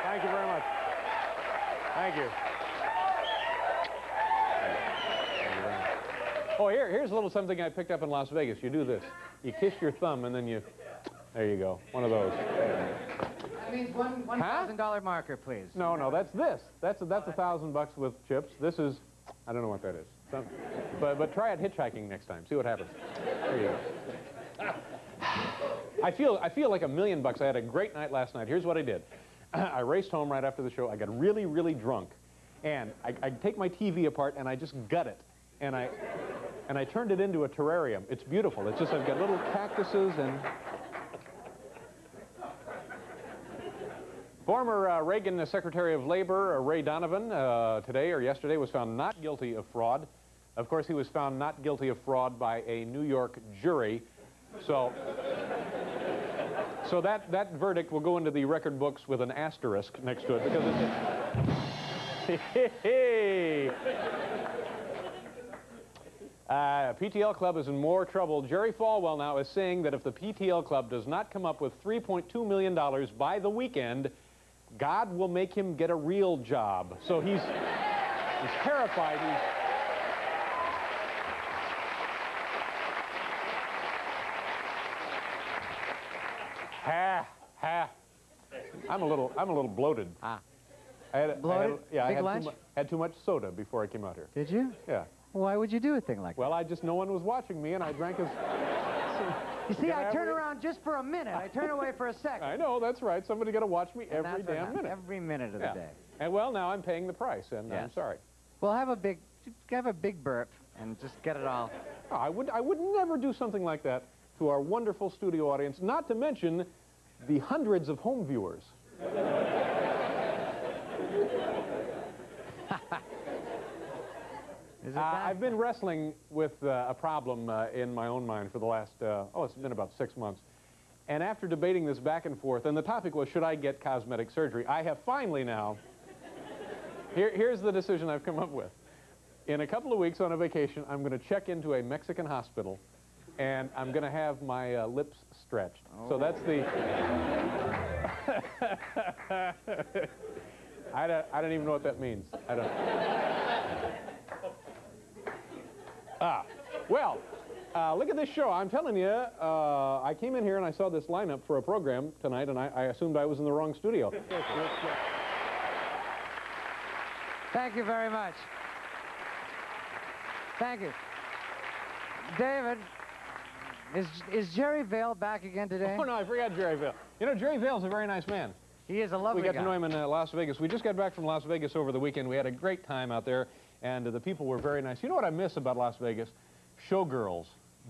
Thank you very much. Thank you. Oh, here's a little something I picked up in Las Vegas. You do this. You kiss your thumb, and then you... There you go. One of those. That means $1,000 marker, please. No, that's this. That's $1,000 with chips. This is... I don't know what that is. But try it hitchhiking next time. See what happens. There you go. I feel like $1 million. I had a great night last night. Here's what I did. I raced home right after the show. I got really, really drunk. And I take my TV apart, and I just gut it. And I turned it into a terrarium. It's beautiful. It's just I've got little cactuses and... Former Reagan Secretary of Labor, Ray Donovan, today or yesterday was found not guilty of fraud. Of course, he was found not guilty of fraud by a New York jury. So that verdict will go into the record books with an asterisk next to it because it's... PTL Club is in more trouble. Jerry Falwell now is saying that if the PTL Club does not come up with $3.2 million by the weekend, God will make him get a real job. So he's terrified. I'm a little bloated. Bloated? I had too much soda before I came out here. Did you? Yeah. Why would you do a thing like that? Well, no one was watching me, and I drank as... You see, I turn around just for a minute. I turn away for a second. I know, that's right. Somebody's got to watch me every damn minute. Every minute of the day. And well, now I'm paying the price, and yes. I'm sorry. Well, have a big burp and just get it all. Oh, I would never do something like that to our wonderful studio audience, not to mention the hundreds of home viewers. I've been wrestling with a problem in my own mind for the last, it's been about 6 months. And after debating this back and forth, and the topic was, should I get cosmetic surgery? I have finally now, here's the decision I've come up with. In a couple of weeks on a vacation, I'm going to check into a Mexican hospital, and I'm going to have my lips stretched. Oh. So that's the... I don't even know what that means. I don't... Well, look at this show. I'm telling you, I came in here and I saw this lineup for a program tonight, and I assumed I was in the wrong studio. Thank you very much. Thank you. David, is Jerry Vale back again today? Oh, no, I forgot Jerry Vale. You know, Jerry Vale's a very nice man. He is a lovely guy. We got to know him in Las Vegas. We just got back from Las Vegas over the weekend. We had a great time out there, and the people were very nice. You know what I miss about Las Vegas? Showgirls.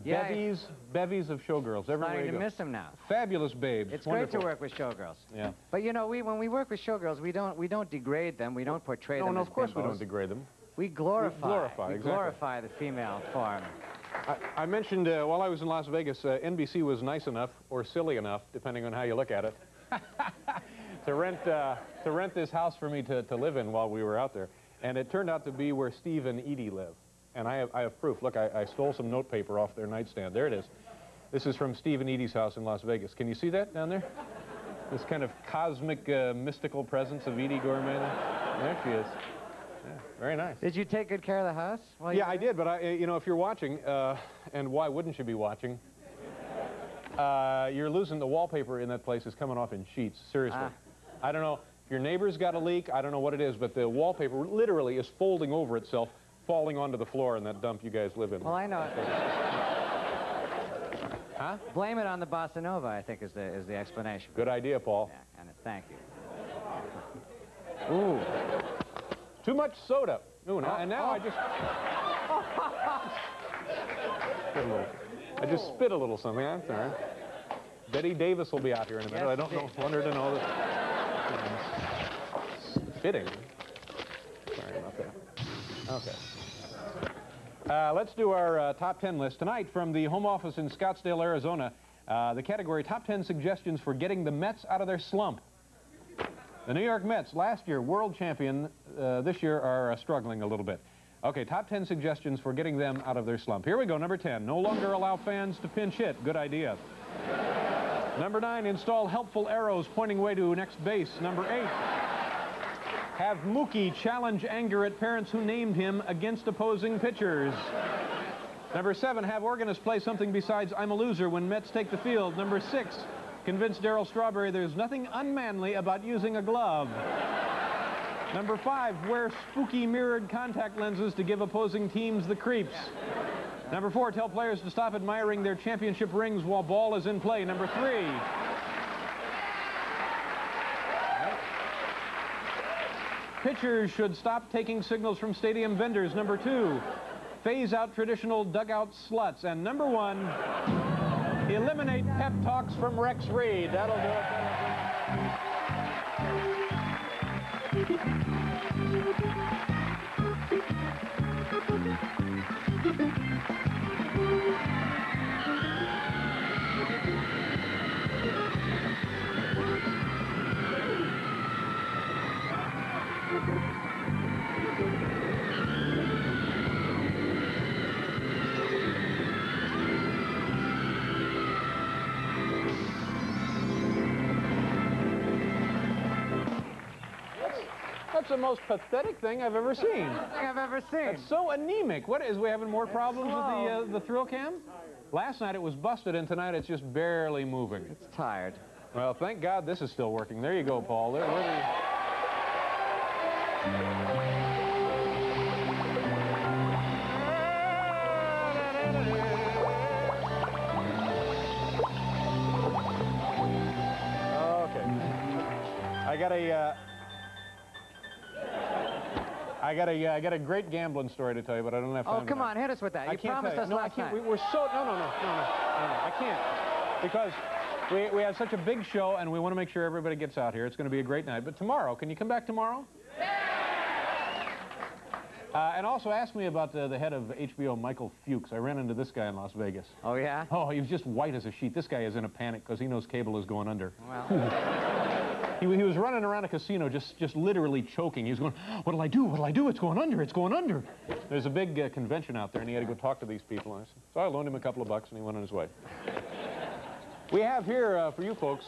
Yeah, bevies of showgirls. I'm starting to miss them now. Fabulous babes. It's wonderful. Great to work with showgirls. Yeah. But you know, when we work with showgirls, we don't degrade them. We don't portray them as No, of course bimbos. We don't degrade them. We glorify. We glorify the female form. I mentioned while I was in Las Vegas, NBC was nice enough, or silly enough, depending on how you look at it, to rent this house for me to live in while we were out there. And it turned out to be where Steve and Edie live. And I have proof. Look, I stole some notepaper off their nightstand. There it is. This is from Steve and Edie's house in Las Vegas. Can you see that down there? This kind of cosmic, mystical presence of Edie Gorman. There she is. Yeah, very nice. Did you take good care of the house? Yeah, I did, but you know, if you're watching, and why wouldn't you be watching, you're losing the wallpaper in that place is coming off in sheets, seriously. I don't know if your neighbor's got a leak, I don't know what it is, but the wallpaper literally is folding over itself, falling onto the floor in that dump you guys live in. Well, I know it. Huh? Blame it on the bossa nova, I think, is the explanation. Good idea, Paul. Yeah, and thank you. Ooh. Too much soda. Ooh, and now I just... I just spit a little something. That's all right. Betty Davis will be out here in a minute. Yes, I don't want her to know that. fitting. Sorry about that. Okay. Let's do our top 10 list. Tonight, from the home office in Scottsdale, Arizona, the category Top 10 Suggestions for Getting the Mets Out of Their Slump. The New York Mets, last year world champion, this year are struggling a little bit. Okay, top 10 suggestions for getting them out of their slump. Here we go, number 10. No longer allow fans to pinch hit. Good idea. Number 9, install helpful arrows pointing way to next base. Number 8, have Mookie challenge anger at parents who named him against opposing pitchers. Number 7, have organists play something besides I'm a Loser when Mets take the field. Number 6, convince Darryl Strawberry there's nothing unmanly about using a glove. Number 5, wear spooky mirrored contact lenses to give opposing teams the creeps. Number 4, tell players to stop admiring their championship rings while ball is in play. Number 3, pitchers should stop taking signals from stadium vendors. Number 2, phase out traditional dugout sluts. And number 1, eliminate pep talks from Rex Reed. That'll do it. That's the most pathetic thing I've ever seen. It's so anemic. What is, we having more problems with the thrill cam? Last night it was busted, and tonight it's just barely moving. It's tired. Well, thank God this is still working. There you go, Paul. There, I got a great gambling story to tell you, but I don't have time. Oh, come on, hit us with that. You promised us last night. We're so no, I can't, because we have such a big show, and we want to make sure everybody gets out here. It's going to be a great night. But tomorrow, can you come back tomorrow? And also ask me about the head of HBO, Michael Fuchs. I ran into this guy in Las Vegas. Oh, yeah? Oh, he was just white as a sheet. This guy is in a panic because he knows cable is going under. Well. He was running around a casino just literally choking. He was going, what'll I do? What'll I do? It's going under. It's going under. There's a big convention out there, and he had to go talk to these people. And so I loaned him a couple of bucks, and he went on his way. We have here, for you folks,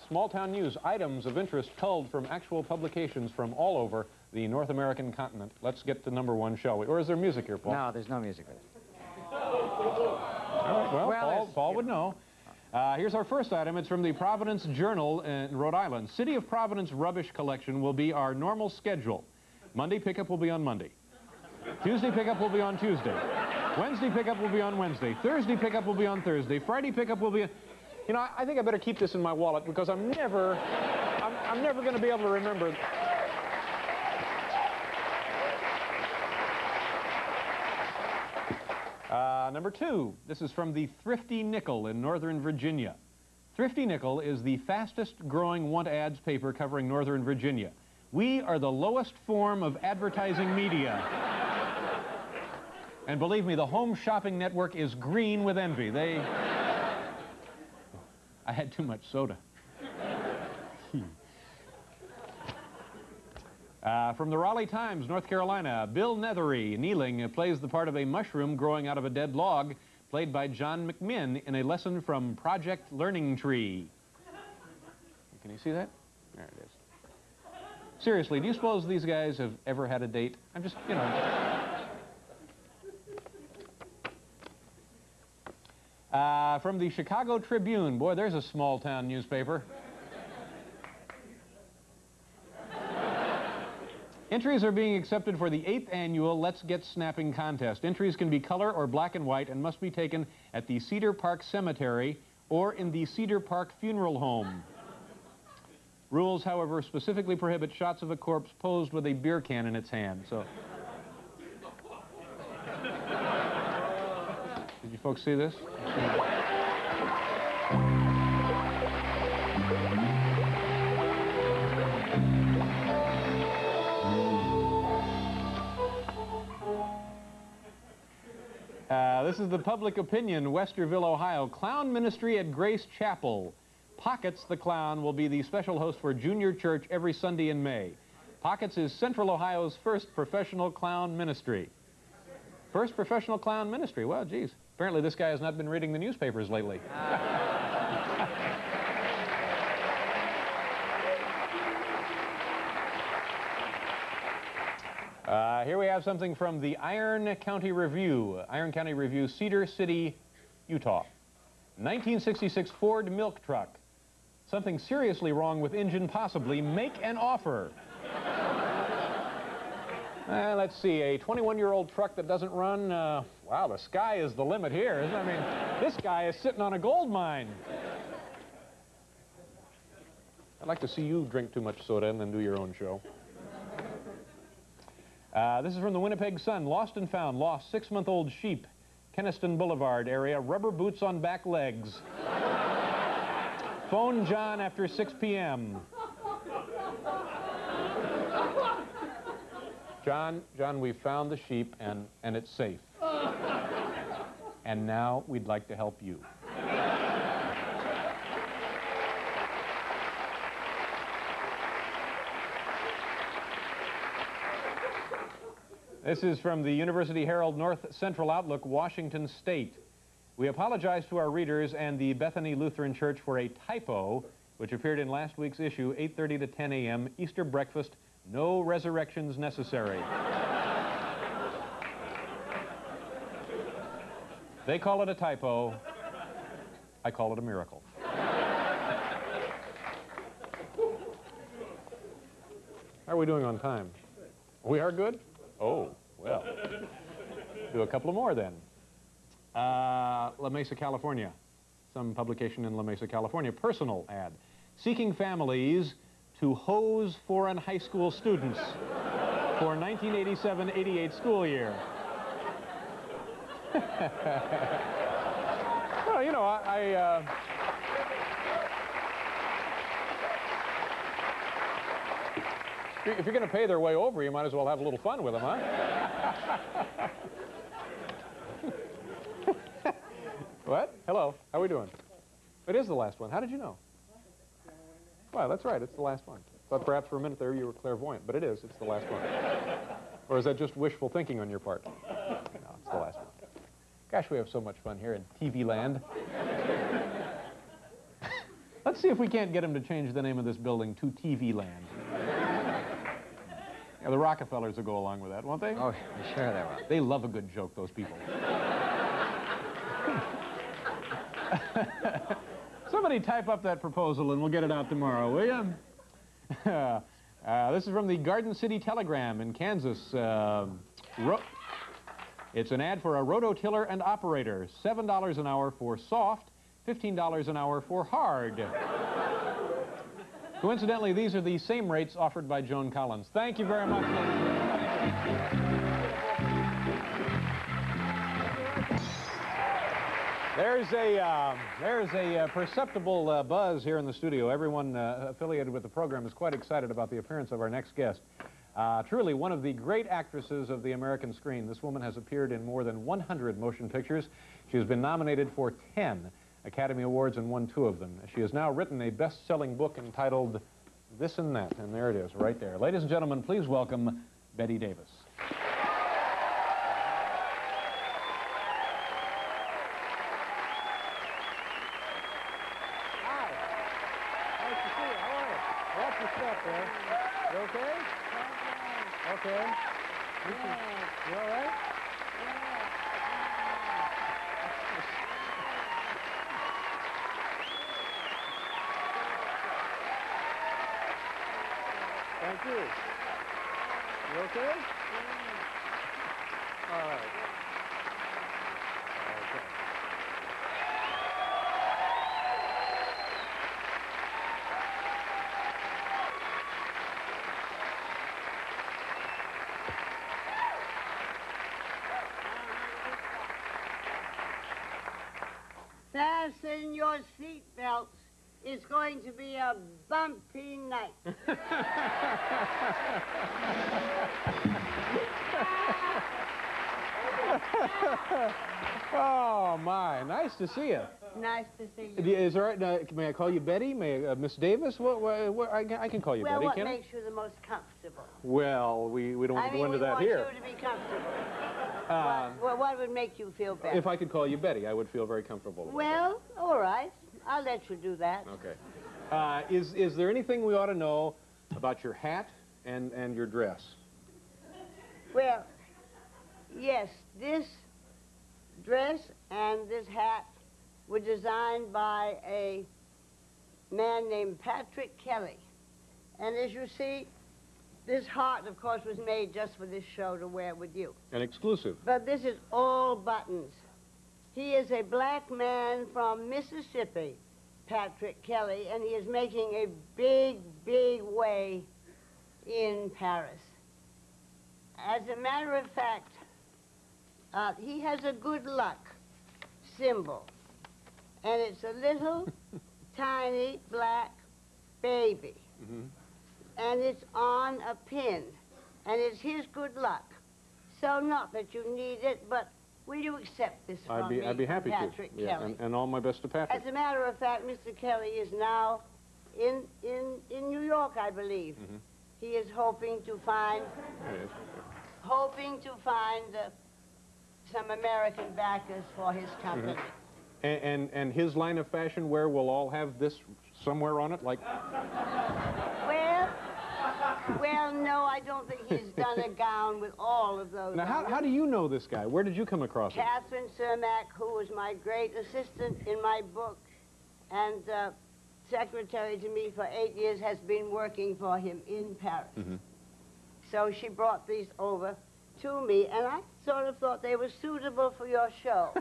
small-town news, items of interest culled from actual publications from all over the North American continent. Let's get to number 1, shall we? Or is there music here, Paul? No, there's no music with it. All right, well Paul would know. Here's our first item. It's from the Providence Journal in Rhode Island. City of Providence rubbish collection will be our normal schedule. Monday pickup will be on Monday. Tuesday pickup will be on Tuesday. Wednesday pickup will be on Wednesday. Thursday pickup will be on Thursday. Friday pickup will be... You know, I think I better keep this in my wallet because I'm never going to be able to remember... Number 2, this is from the Thrifty Nickel in Northern Virginia. Thrifty Nickel is the fastest growing want ads paper covering Northern Virginia. We are the lowest form of advertising media. And believe me, the home shopping network is green with envy. I had too much soda. From the Raleigh Times, North Carolina, Bill Nethery, kneeling, plays the part of a mushroom growing out of a dead log, played by John McMinn in a lesson from Project Learning Tree. Can you see that? There it is. Seriously, do you suppose these guys have ever had a date? I'm just, you know. From the Chicago Tribune, boy, there's a small-town newspaper. Entries are being accepted for the 8th annual Let's Get Snapping contest. Entries can be color or black and white and must be taken at the Cedar Park Cemetery or in the Cedar Park Funeral Home. Rules, however, specifically prohibit shots of a corpse posed with a beer can in its hand. So, did you folks see this? This is the Public Opinion, Westerville, Ohio. Clown Ministry at Grace Chapel. Pockets the Clown will be the special host for Junior Church every Sunday in May. Pockets is Central Ohio's first professional clown ministry. First professional clown ministry. Well, geez. Apparently this guy has not been reading the newspapers lately. Here we have something from the Iron County Review. Iron County Review, Cedar City, Utah. 1966 Ford milk truck. Something seriously wrong with engine, possibly. Make an offer. Let's see, a 21-year-old truck that doesn't run. Wow, the sky is the limit here, isn't it? I mean, this guy is sitting on a gold mine. I'd like to see you drink too much soda and then do your own show. This is from the Winnipeg Sun. Lost and found. Lost 6-month-old sheep. Kenniston Boulevard area. Rubber boots on back legs. Phone John after 6 p.m. John, we found the sheep and it's safe. And now we'd like to help you. This is from the University Herald North Central Outlook, Washington State. We apologize to our readers and the Bethany Lutheran Church for a typo, which appeared in last week's issue, 8:30 to 10 a.m., Easter breakfast, no resurrections necessary. They call it a typo. I call it a miracle. How are we doing on time? We are good? Oh, well. Do a couple more then. La Mesa, California. Some publication in La Mesa, California. Personal ad. Seeking families to hose foreign high school students for 1987-88 school year. Well, you know, if you're going to pay their way over, you might as well have a little fun with them, huh? What? Hello. How are we doing? It is the last one. How did you know? Well, that's right. It's the last one. But perhaps for a minute there you were clairvoyant. But it is. It's the last one. Or is that just wishful thinking on your part? No, it's the last one. Gosh, we have so much fun here in TV land. Let's see if we can't get them to change the name of this building to TV land. Yeah, the Rockefellers will go along with that, won't they? Oh, sure they will. They love a good joke, those people. Somebody type up that proposal and we'll get it out tomorrow, will you? This is from the Garden City Telegram in Kansas. It's an ad for a rototiller and operator. $7 an hour for soft, $15 an hour for hard. Coincidentally, these are the same rates offered by Joan Collins. Thank you very much, ladies and gentlemen. There's a perceptible buzz here in the studio. Everyone affiliated with the program is quite excited about the appearance of our next guest. Truly one of the great actresses of the American screen. This woman has appeared in more than 100 motion pictures. She has been nominated for 10 Academy Awards and won 2 of them. She has now written a best-selling book entitled This and That, and there it is, right there. Ladies and gentlemen, please welcome Bette Davis. Hi. Nice to see you. How are you? Watch your step there. You okay? Okay. You all right? Thank you. You okay? All right. Okay. Fasten your seat belts. It's going to be a bumpy night. Oh, my. Nice to see you. Nice to see you. Is it all right? May I call you Betty? Miss Davis? I can call you Well, Betty, what can I? makes you the most comfortable? Well, we don't want to go into that here. I mean, we want you to be comfortable. What would make you feel better? If I could call you Betty, I would feel very comfortable about Well, all right. I'll let you do that. that. Okay. Is there anything we ought to know about your hat and your dress? Well, yes, this dress and this hat were designed by a man named Patrick Kelly. And as you see, this heart, of course, was made just for this show to wear with you. An exclusive. But this is all buttons. He is a black man from Mississippi, Patrick Kelly, and he is making a big, big way in Paris. As a matter of fact, he has a good luck symbol, and it's a little tiny black baby, and it's on a pin, and it's his good luck. So not that you need it, but will you accept this from me, I'd be happy Patrick to. Kelly? And all my best to Patrick. As a matter of fact, Mr. Kelly is now in New York, I believe. He is hoping to find some American backers for his company. And his line of fashion wear will all have this somewhere on it, like... Well, no, I don't think he's done a gown with all of those. Now, how do you know this guy? Where did you come across him? Catherine Cermak, who was my great assistant in my book and secretary to me for 8 years, has been working for him in Paris. So she brought these over to me, and I sort of thought they were suitable for your show.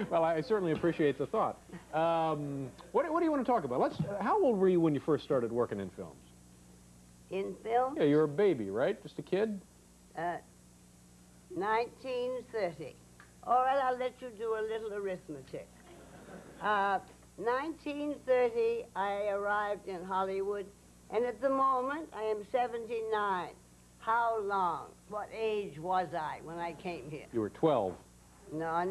Well, I certainly appreciate the thought. What do you want to talk about? How old were you when you first started working in films? In film? Yeah, you were a baby, right? Just a kid? 1930. All right, I'll let you do a little arithmetic. 1930, I arrived in Hollywood, and at the moment, I am 79. How long? What age was I when I came here? You were 12. No.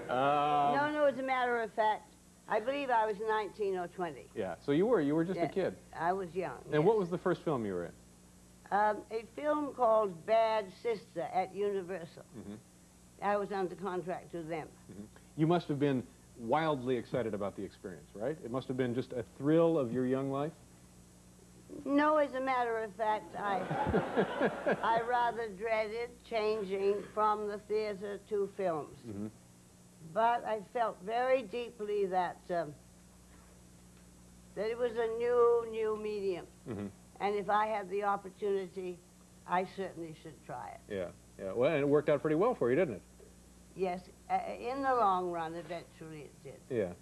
No, as a matter of fact, I believe I was 19 or 20. Yeah, so you were just a kid. I was young. And what was the first film you were in? A film called Bad Sister at Universal. I was under contract to them. You must have been wildly excited about the experience, right? It must have been just a thrill of your young life? No, as a matter of fact, I rather dreaded changing from the theater to films. But I felt very deeply that it was a new medium. And if I had the opportunity, I certainly should try it. Yeah. Well, and it worked out pretty well for you, didn't it? Yes, in the long run, eventually it did. Yeah.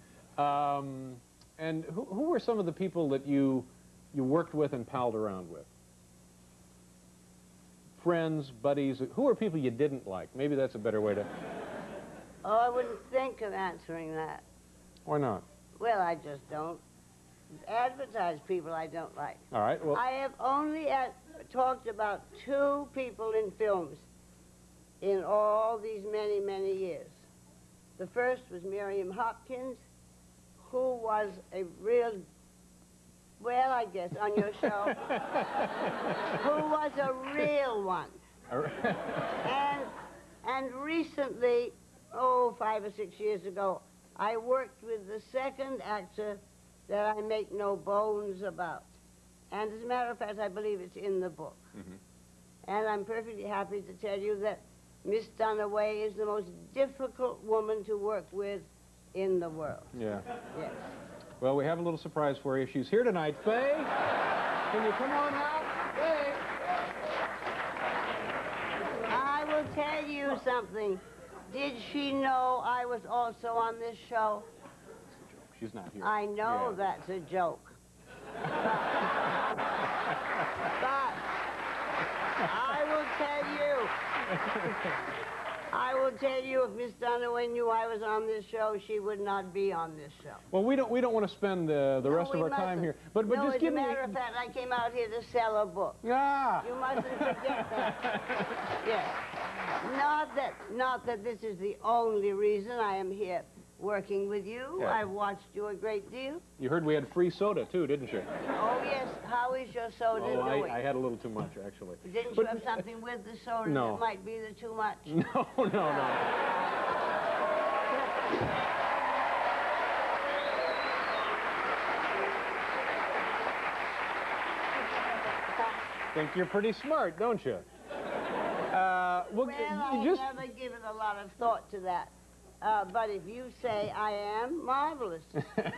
And who were some of the people that you worked with and palled around with? Friends, buddies, who were people you didn't like? Maybe that's a better way to... Oh, I wouldn't think of answering that. Why not? Well, I just don't advertise people I don't like. All right, well... I have only talked about 2 people in films in all these many, many years. The first was Miriam Hopkins, who was a real... Well, I guess, on your show, who was a real one. And recently, 5 or 6 years ago, I worked with the second actor that I make no bones about. And as a matter of fact, I believe it's in the book. And I'm perfectly happy to tell you that Miss Dunaway is the most difficult woman to work with in the world. Yeah. Yes. Well, we have a little surprise for you. She's here tonight. Faye, can you come on out? Faye. I will tell you something. Did she know I was also on this show? She's not here. I know that's a joke. But I will tell you, I will tell you, if Miss Dunaway knew I was on this show, she would not be on this show. Well, we don't want to spend the rest of our time here. But no, just as give a me. matter of fact, I came out here to sell a book. Ah. You mustn't forget that. Yes. Not that this is the only reason I am here working with you. Yeah. I've watched you a great deal. You heard we had free soda too, didn't you? Oh yes. How is your soda doing? I had a little too much actually. Didn't you have something with the soda No. that might be the too much? No, no. Think you're pretty smart, don't you? Well, I never given a lot of thought to that. But if you say I am, marvelous.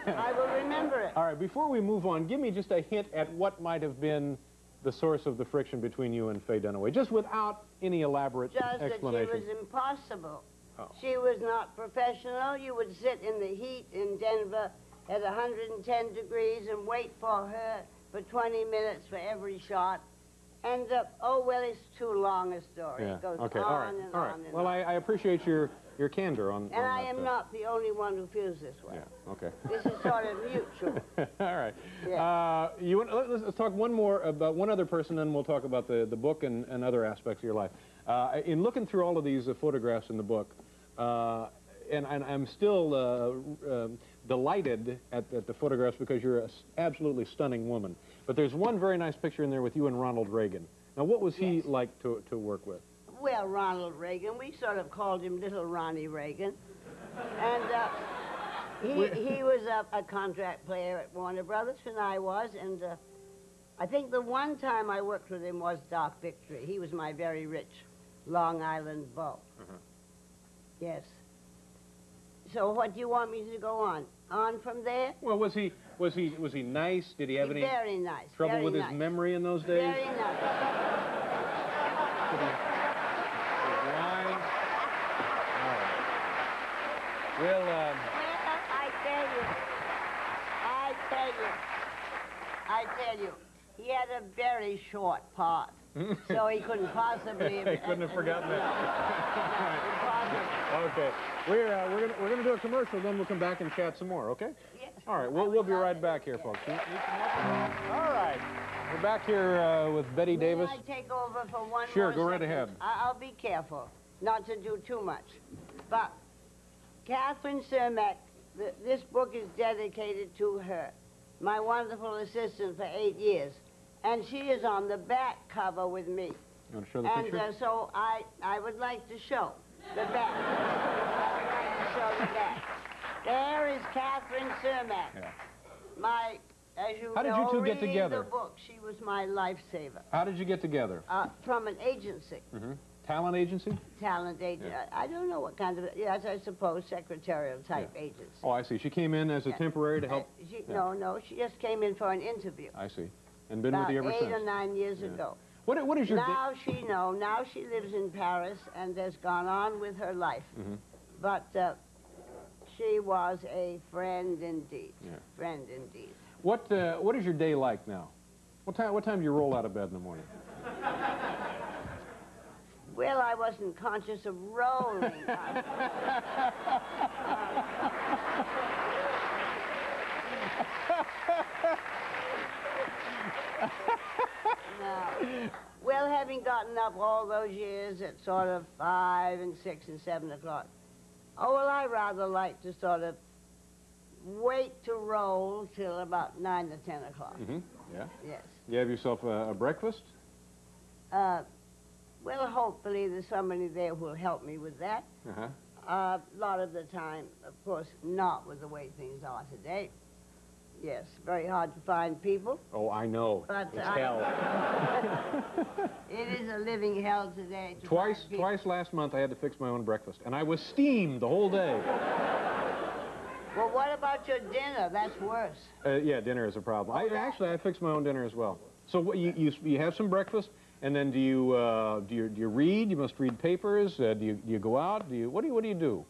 I will remember it. All right, before we move on, give me just a hint at what might have been the source of the friction between you and Faye Dunaway, just without any elaborate explanation. Just that she was impossible. Oh. She was not professional. You would sit in the heat in Denver at 110 degrees and wait for her for 20 minutes for every shot. And, oh, well, it's too long a story. Yeah. It goes Okay. on All right. and All right. on and Well, on. I appreciate your candor on And that. I am not the only one who feels this way. Yeah. Okay. This is sort of mutual. All right. Yeah. Let's talk one more about one other person, then we'll talk about the book and other aspects of your life. In looking through all of these photographs in the book, and I'm still delighted at the photographs because you're an absolutely stunning woman. But there's one very nice picture in there with you and Ronald Reagan. Now, what was he like to work with? Well, Ronald Reagan, we sort of called him Little Ronnie Reagan. And he was a contract player at Warner Brothers, and I was. And I think the one time I worked with him was Doc Victory. He was my very rich Long Island beau. Yes. So what do you want me to go on? On from there? Well, was he nice? Did he have any Very nice. trouble very with nice. his memory in those days? Very nice. Well, I tell you, he had a very short part, so he couldn't possibly have... He couldn't have forgotten that. Impossible. Okay, we're gonna do a commercial, then we'll come back and chat some more. Okay? Yes. All right, we'll be right back here, folks. All right, we're back here with Bette Davis. May I take over for one Sure, more go right second? ahead. I'll be careful not to do too much, but Catherine Cermak, this book is dedicated to her, my wonderful assistant for 8 years. And she is on the back cover with me. You want to show the And picture? so I would like to show the back. I would like to show the back. There is Catherine Cermak. Yeah. My, as you How did you know, two get reading together? the book, she was my lifesaver. How did you get together? From an agency. Talent agency? Talent agent. Yeah. I don't know what kind of, yes, I suppose secretarial type agency. Oh, I see. She came in as a temporary to help. No, she just came in for an interview. I see. And been About with you ever 8 since. or 9 years ago. What is your... Now she lives in Paris and has gone on with her life. But she was a friend indeed. Yeah. Friend indeed. What is your day like now? What time do you roll out of bed in the morning? Well, I wasn't conscious of rolling. No. Well, having gotten up all those years at sort of 5 and 6 and 7 o'clock, oh, well, I rather like to sort of wait to roll till about 9 or 10 o'clock. Yeah. Yes. You have yourself a breakfast? Well, hopefully there's somebody there who will help me with that. A lot of the time, of course, not with the way things are today. Yes, very hard to find people. Oh, I know. But it's hell. It is a living hell today. To Twice find people. last month I had to fix my own breakfast, and I was steamed the whole day. Well, what about your dinner? That's worse. Yeah, dinner is a problem. Actually, I fixed my own dinner as well. So what, you have some breakfast, and then do you read? You must read papers. Do you go out? What do you do?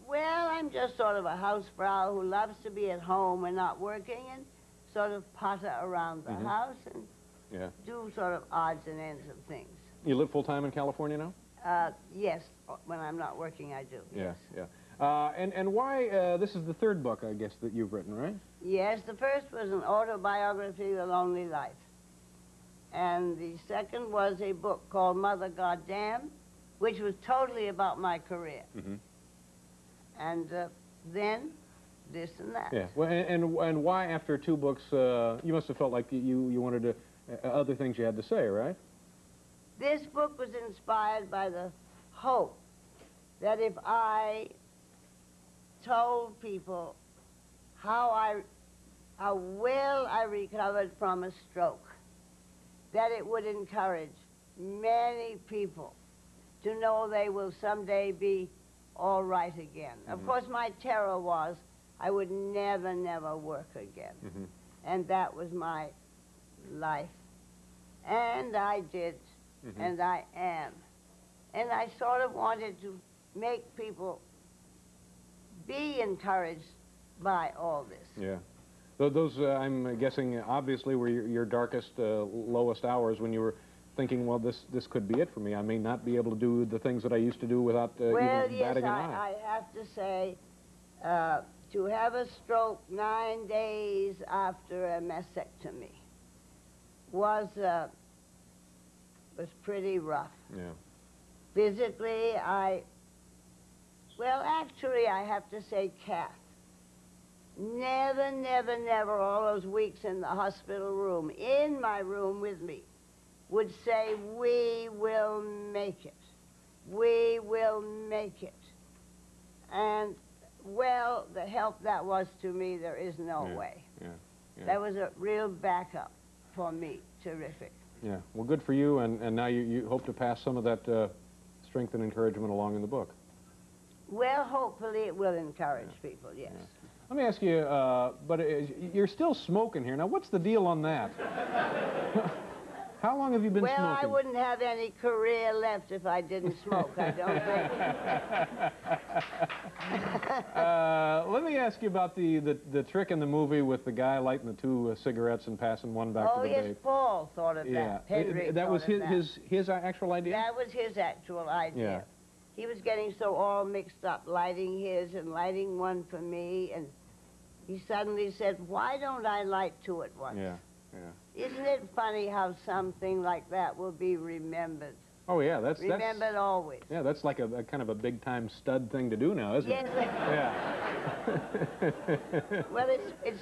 Well, I'm just sort of a housefrau who loves to be at home and not working, and sort of potter around the house and do sort of odds and ends of things. You live full time in California now? Yes, when I'm not working, I do. Yeah, Yes. yeah. And why, this is the third book, I guess, that you've written, right? Yes, the first was an autobiography, The Lonely Life. And the second was a book called Mother Goddamn, which was totally about my career. Mm-hmm. And then this and that. Yeah. Well, and why, after two books, you must have felt like you wanted to, other things you had to say, right? This book was inspired by the hope that if I told people how well I recovered from a stroke, that it would encourage many people to know they will someday be all right again. Mm-hmm. Of course, my terror was I would never, never work again. Mm-hmm. And that was my life. And I did, Mm-hmm. and I am. And I sort of wanted to make people be encouraged by all this. Yeah. Those, I'm guessing, obviously were your darkest, lowest hours when you were thinking, well, this could be it for me. I may not be able to do the things that I used to do without Well, even yes, batting an eye. I have to say, to have a stroke 9 days after a mastectomy was pretty rough. Yeah. Physically, well, actually, I have to say, Kath, never, never, never all those weeks in the hospital room, in my room with me, would say, we will make it. We will make it. And, well, the help that was to me, there is no way. Yeah. Yeah. That was a real backup for me. Terrific. Yeah. Well, good for you, and now you hope to pass some of that strength and encouragement along in the book. Well, hopefully it will encourage people, yes. Yeah. Let me ask you, but you're still smoking here. Now, what's the deal on that? How long have you been Well, smoking? I wouldn't have any career left if I didn't smoke, I don't think. Let me ask you about the trick in the movie with the guy lighting the two cigarettes and passing one back to the yes, babe. Paul thought of Yeah. that. Henry That was thought of that. his actual idea? That was his actual idea. Yeah. He was getting so all mixed up, lighting his and lighting one for me, and he suddenly said, why don't I light two at once? Yeah, yeah. Isn't it funny how something like that will be remembered? Oh, yeah, that's... Remembered always. Yeah, that's like a kind of a big-time stud thing to do now, isn't Yes. it? Yeah. Well, it's